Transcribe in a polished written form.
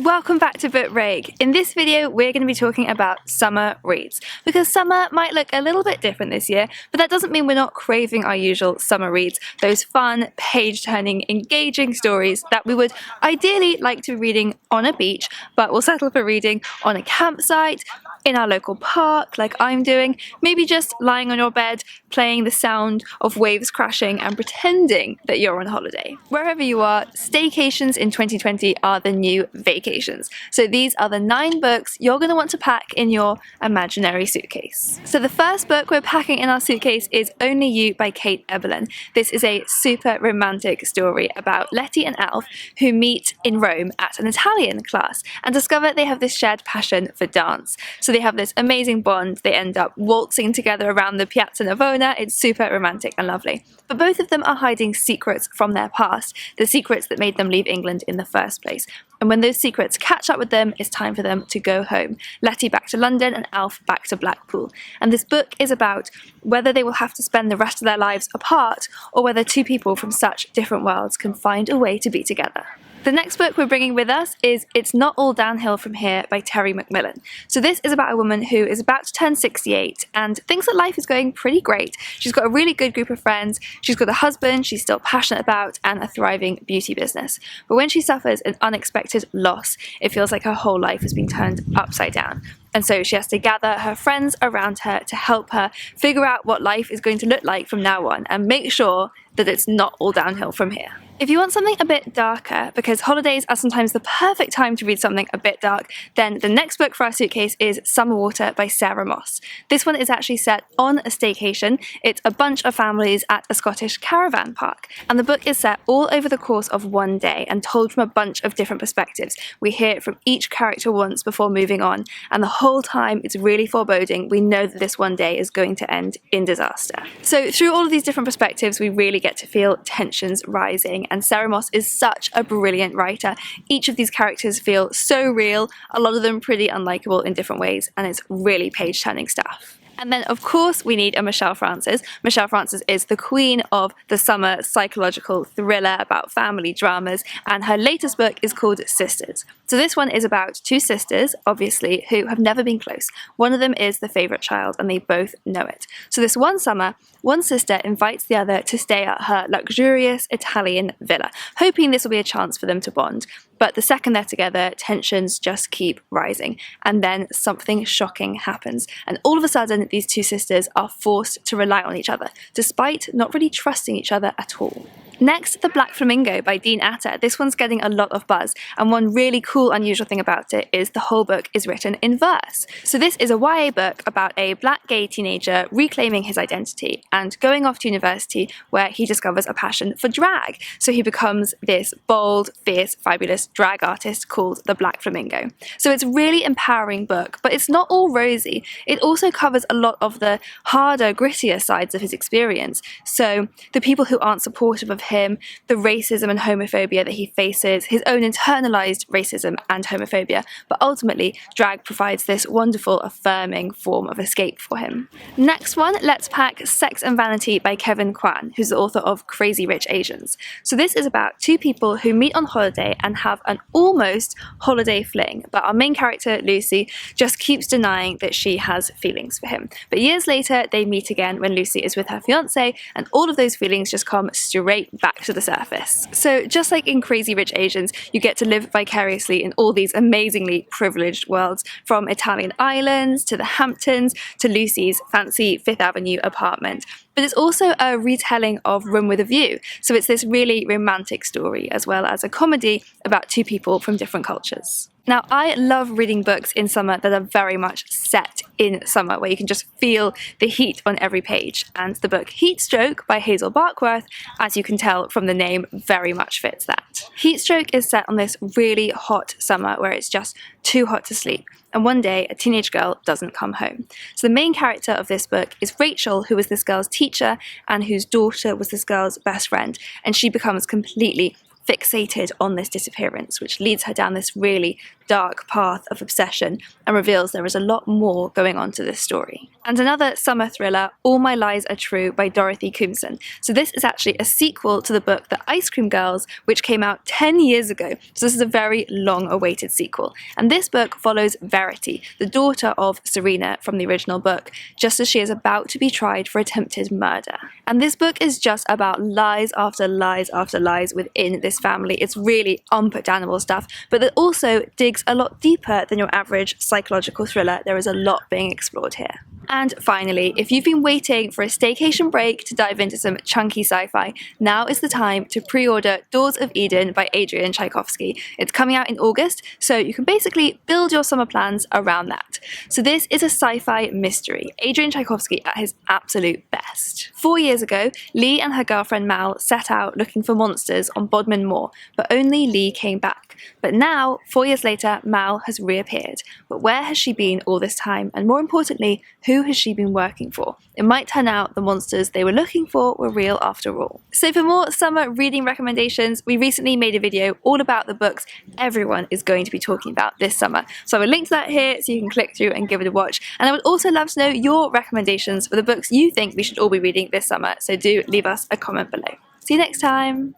Welcome back to Book Rake. In this video we're going to be talking about summer reads, because summer might look a little bit different this year, but that doesn't mean we're not craving our usual summer reads, those fun, page-turning, engaging stories that we would ideally like to be reading on a beach, but we'll settle for reading on a campsite, in our local park like I'm doing, maybe just lying on your bed playing the sound of waves crashing and pretending that you're on holiday. Wherever you are, staycations in 2020 are the new vacations. So these are the 9 books you're going to want to pack in your imaginary suitcase. So the first book we're packing in our suitcase is Only You by Kate Eberlin. This is a super romantic story about Letty and Alf who meet in Rome at an Italian class and discover they have this shared passion for dance. So they have this amazing bond, they end up waltzing together around the Piazza Navona. It's super romantic and lovely. But both of them are hiding secrets from their past, the secrets that made them leave England in the first place. And when those secrets catch up with them, it's time for them to go home. Letty back to London and Alf back to Blackpool. And this book is about whether they will have to spend the rest of their lives apart or whether two people from such different worlds can find a way to be together. The next book we're bringing with us is It's Not All Downhill From Here by Terry Macmillan. So this is about a woman who is about to turn 68 and thinks that life is going pretty great. She's got a really good group of friends, she's got a husband she's still passionate about, and a thriving beauty business. But when she suffers an unexpected loss, it feels like her whole life has been turned upside down. And so she has to gather her friends around her to help her figure out what life is going to look like from now on and make sure that it's not all downhill from here. If you want something a bit darker, because holidays are sometimes the perfect time to read something a bit dark, then the next book for our suitcase is Summer Water by Sarah Moss. This one is actually set on a staycation. It's a bunch of families at a Scottish caravan park. And the book is set all over the course of one day and told from a bunch of different perspectives. We hear it from each character once before moving on, and the whole time it's really foreboding. We know that this one day is going to end in disaster. So through all of these different perspectives, we really get to feel tensions rising, and Sarah Moss is such a brilliant writer. Each of these characters feel so real, a lot of them pretty unlikable in different ways, and it's really page-turning stuff. And then, of course, we need a Michelle Frances. Michelle Frances is the queen of the summer psychological thriller about family dramas, and her latest book is called Sisters. So this one is about 2 sisters, obviously, who have never been close. One of them is the favourite child, and they both know it. So this one summer, one sister invites the other to stay at her luxurious Italian villa, hoping this will be a chance for them to bond. But the second they're together, tensions just keep rising, and then something shocking happens. And all of a sudden, these 2 sisters are forced to rely on each other, despite not really trusting each other at all. Next, The Black Flamingo by Dean Atter. This one's getting a lot of buzz, and one really cool, unusual thing about it is the whole book is written in verse. So this is a YA book about a black gay teenager reclaiming his identity and going off to university where he discovers a passion for drag. So he becomes this bold, fierce, fabulous drag artist called The Black Flamingo. So it's a really empowering book, but it's not all rosy. It also covers a lot of the harder, grittier sides of his experience. So the people who aren't supportive of him, the racism and homophobia that he faces, his own internalized racism and homophobia, but ultimately drag provides this wonderful, affirming form of escape for him. Next one, let's pack Sex and Vanity by Kevin Kwan, who's the author of Crazy Rich Asians. So this is about 2 people who meet on holiday and have an almost holiday fling, but our main character, Lucy, just keeps denying that she has feelings for him. But years later, they meet again when Lucy is with her fiancé, and all of those feelings just come straight back to the surface. So just like in Crazy Rich Asians, you get to live vicariously in all these amazingly privileged worlds, from Italian islands to the Hamptons to Lucy's fancy Fifth Avenue apartment. But it's also a retelling of Room with a View. So it's this really romantic story as well as a comedy about 2 people from different cultures. Now, I love reading books in summer that are very much set in summer, where you can just feel the heat on every page. And the book Heatstroke by Hazel Barkworth, as you can tell from the name, very much fits that. Heatstroke is set on this really hot summer where it's just too hot to sleep. And one day, a teenage girl doesn't come home. So the main character of this book is Rachel, who was this girl's teacher and whose daughter was this girl's best friend. And she becomes completely fixated on this disappearance, which leads her down this really dark path of obsession and reveals there is a lot more going on to this story. And another summer thriller, All My Lies Are True by Dorothy Comson. So this is actually a sequel to the book The Ice Cream Girls, which came out 10 years ago. So this is a very long-awaited sequel. And this book follows Verity, the daughter of Serena from the original book, just as she is about to be tried for attempted murder. And this book is just about lies after lies after lies within this family. It's really unputdownable stuff, but that also digs a lot deeper than your average psychological thriller. There is a lot being explored here. And finally, if you've been waiting for a staycation break to dive into some chunky sci-fi, now is the time to pre-order Doors of Eden by Adrian Tchaikovsky. It's coming out in August, so you can basically build your summer plans around that. So this is a sci-fi mystery, Adrian Tchaikovsky at his absolute best. 4 years ago, Lee and her girlfriend Mal set out looking for monsters on Bodmin Moor, but only Lee came back. But now, 4 years later, Mal has reappeared. But where has she been all this time? And more importantly, who has she been working for? It might turn out the monsters they were looking for were real after all. So for more summer reading recommendations, we recently made a video all about the books everyone is going to be talking about this summer. So I will link to that here so you can click through and give it a watch. And I would also love to know your recommendations for the books you think we should all be reading this summer. So do leave us a comment below. See you next time!